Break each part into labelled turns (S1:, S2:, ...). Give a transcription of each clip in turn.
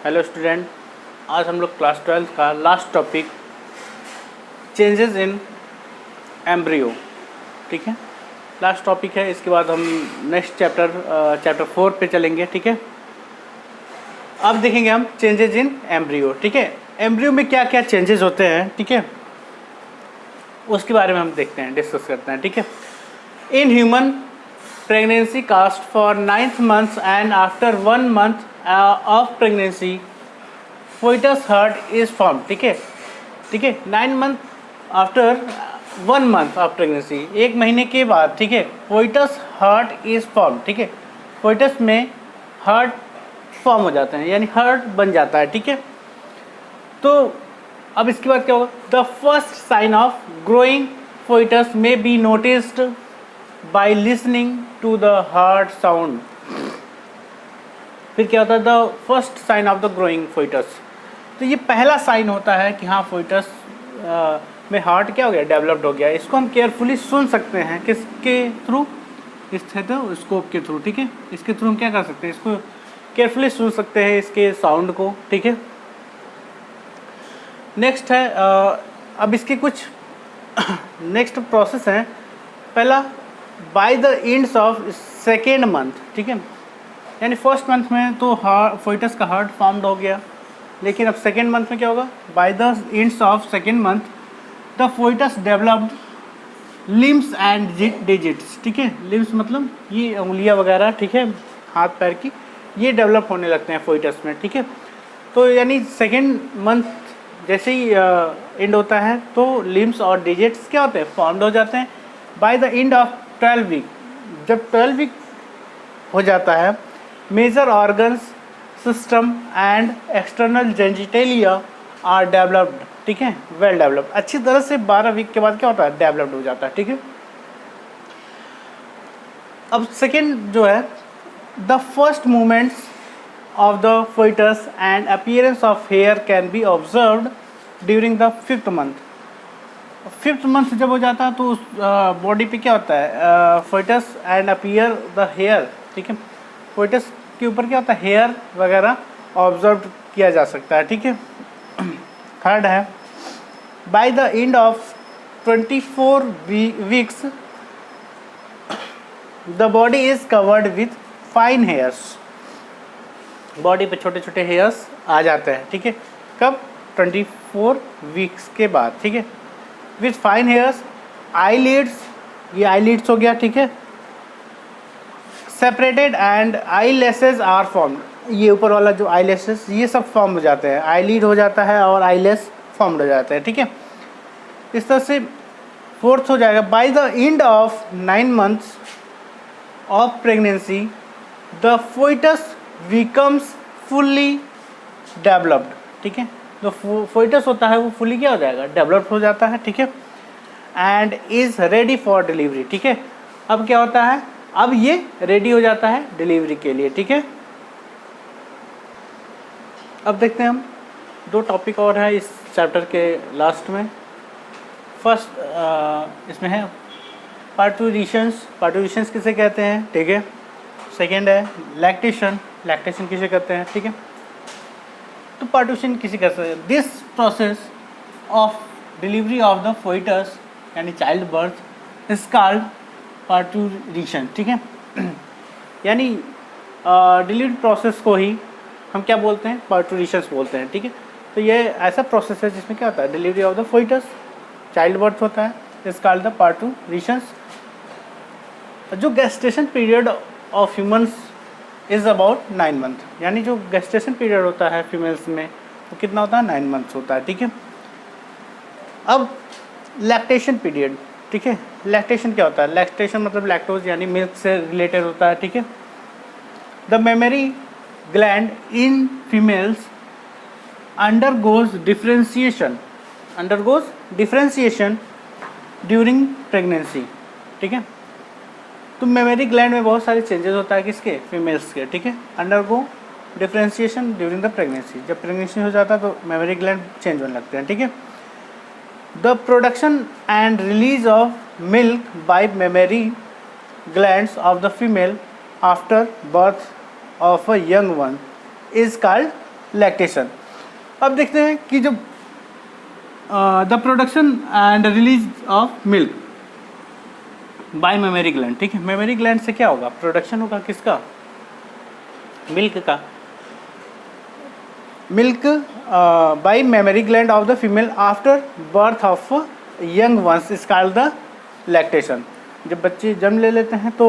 S1: Hello student, आज हम लोग क्लास 12 का last topic changes in embryo, ठीक है। लास्ट टॉपिक है, इसके बाद हम नेक्स्ट चैप्टर 4 पे चलेंगे, ठीक है। अब देखेंगे हम चेंजेस इन एम्ब्रियो, ठीक है। एम्ब्रियो में क्या क्या चेंजेस होते हैं, ठीक है, उसके बारे में हम देखते हैं, डिस्कस करते हैं, ठीक है। In human pregnancy cast for 9th month and after 1 month of pregnancy fetus heart is formed, ठीक है, ठीक है। 9 month after 1 month of pregnancy, 1 महीने के बाद, ठीक है, fetus heart is formed, ठीक है। fetus में हार्ट फॉर्म हो जाते हैं, यानी हार्ट बन जाता है, ठीक है। तो अब इसके बाद क्या होगा, the first sign of growing fetus may be noticed by listening to the heart sound। फिर क्या होता है, the first sign of the growing fetus। तो ये पहला साइन होता है कि हाँ fetus में हार्ट क्या हो गया, डेवलप्ड हो गया। इसको हम केयरफुली सुन सकते हैं, किसके थ्रू, स्टेथोस्कोप के थ्रू, ठीक है। इसके थ्रू हम क्या कर सकते हैं, इसको केयरफुली सुन सकते हैं, इसके साउंड को, ठीक है। नेक्स्ट है, अब इसके कुछ नेक्स्ट प्रोसेस हैं। पहला, by the ends of 2nd month, ठीक है, यानी फर्स्ट मंथ में तो fetus का हार्ट फॉर्म्ड हो गया, लेकिन अब 2nd month में क्या होगा, by the ends of 2nd month the fetus developed limbs and digits, ठीक है। लिम्स मतलब ये उंगलियां वगैरह, ठीक है, हाथ पैर की, ये डेवलप होने लगते हैं fetus में, ठीक है। तो यानी 2nd month जैसे ही एंड होता है तो लिम्स और डिजिट्स क्या होते हैं, फॉर्म्ड हो जाते हैं। By the end of 12 week, जब 12 वीक हो जाता है, major organs system and external genitalia are developed, ठीक है, वेल डेवलप्ड, अच्छी तरह से 12 वीक के बाद क्या होता है, डेवलप्ड हो जाता है, ठीक है। अब सेकेंड जो है, the first movements of the fetus and appearance of hair can be observed during the 5th month। 5th month जब हो जाता है तो उस बॉडी पे क्या होता है, fetus and appear the hair, ठीक है। fetus के ऊपर क्या होता है, हेयर वगैरह ऑब्जर्व किया जा सकता है, ठीक है। थर्ड है, bye the end of 24 weeks the body is covered with fine hairs. Body पे छोटे छोटे हेयर्स आ जाते हैं, ठीक है, कब, 24 वीक्स के बाद, ठीक है, विथ फाइन हेयर्स। आईलिड्स, ये आईलिड्स हो गया, ठीक है, separated and eyelashes are formed. ये ऊपर वाला जो आईलेसेस, ये सब फॉर्म हो जाते हैं, आईलिड हो जाता है और आईलेस फॉर्म्ड हो जाते हैं, ठीक है। इस तरह से फोर्थ हो जाएगा, bye the end of 9 months of pregnancy the fetus becomes fully developed, ठीक है। जो fetus होता है वो फुली क्या हो जाएगा, डेवलप्ड हो जाता है, ठीक है, and is ready for delivery, ठीक है। अब क्या होता है, अब ये रेडी हो जाता है डिलीवरी के लिए, ठीक है। अब देखते हैं हम 2 टॉपिक और है इस चैप्टर के लास्ट में। फर्स्ट इसमें है पार्टूरिशंस। पार्टूरिशंस किसे कहते हैं, ठीक है। सेकेंड है लैक्टेशन। लैक्टेशन किसे कहते हैं, ठीक है। तो पार्टूशन किसे कहते हैं, this process of delivery of the fetus यानी चाइल्ड बर्थ इज कॉल्ड पार्टूरिशन, ठीक है। यानी डिलीवरी प्रोसेस को ही हम क्या बोलते हैं, पार्टूरिशंस बोलते हैं, ठीक है। तो ये ऐसा प्रोसेस है जिसमें क्या होता है, delivery of the fetus, child birth होता है, इज कॉल्ड द पार्टूरिशंस। जो gestation period of humans is about 9 month, यानी जो गेस्टेशन पीरियड होता है फीमेल्स में वो कितना होता है, 9 months होता है, ठीक है। अब लैक्टेशन पीरियड, ठीक है। लैक्टेशन क्या होता है, लैक्टेशन मतलब लैक्टोज यानी मिल्क से रिलेटेड होता है, ठीक है। The mammary gland in females undergoes differentiation during pregnancy, ठीक है। तो मेमरी ग्लैंड में बहुत सारे चेंजेस होता है, किसके, फीमेल्स के, ठीक है। Undergo differentiation during the pregnancy, जब प्रेगनेंसी हो जाता है तो मेमरी ग्लैंड चेंज होने लगते हैं, ठीक है। The production and release of milk bye mammary glands of the female after birth of a young one is called lactation. अब देखते हैं कि जब the production and release of milk bye mammary gland, ठीक है। मेमरी ग्लैंड से क्या होगा, प्रोडक्शन होगा किसका, मिल्क का। Milk bye mammary gland of the female after birth of young ones is called the lactation. जब बच्चे जन्म ले लेते हैं तो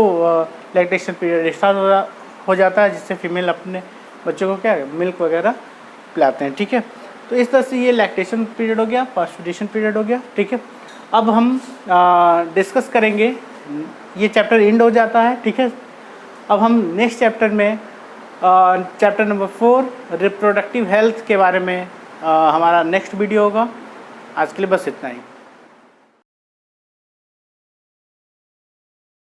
S1: लैक्टेशन पीरियड स्टार्ट हो जाता है, जिससे फीमेल अपने बच्चों को क्या मिल्क वगैरह पिलाते हैं, ठीक है। तो इस तरह से ये लैक्टेशन पीरियड हो गया, पास्चुरेशन पीरियड हो गया, ठीक है। अब हम डिस्कस करेंगे, ये चैप्टर एंड हो जाता है, ठीक है। अब हम नेक्स्ट चैप्टर में चैप्टर नंबर 4 रिप्रोडक्टिव हेल्थ के बारे में हमारा नेक्स्ट वीडियो होगा। आज के लिए बस इतना ही।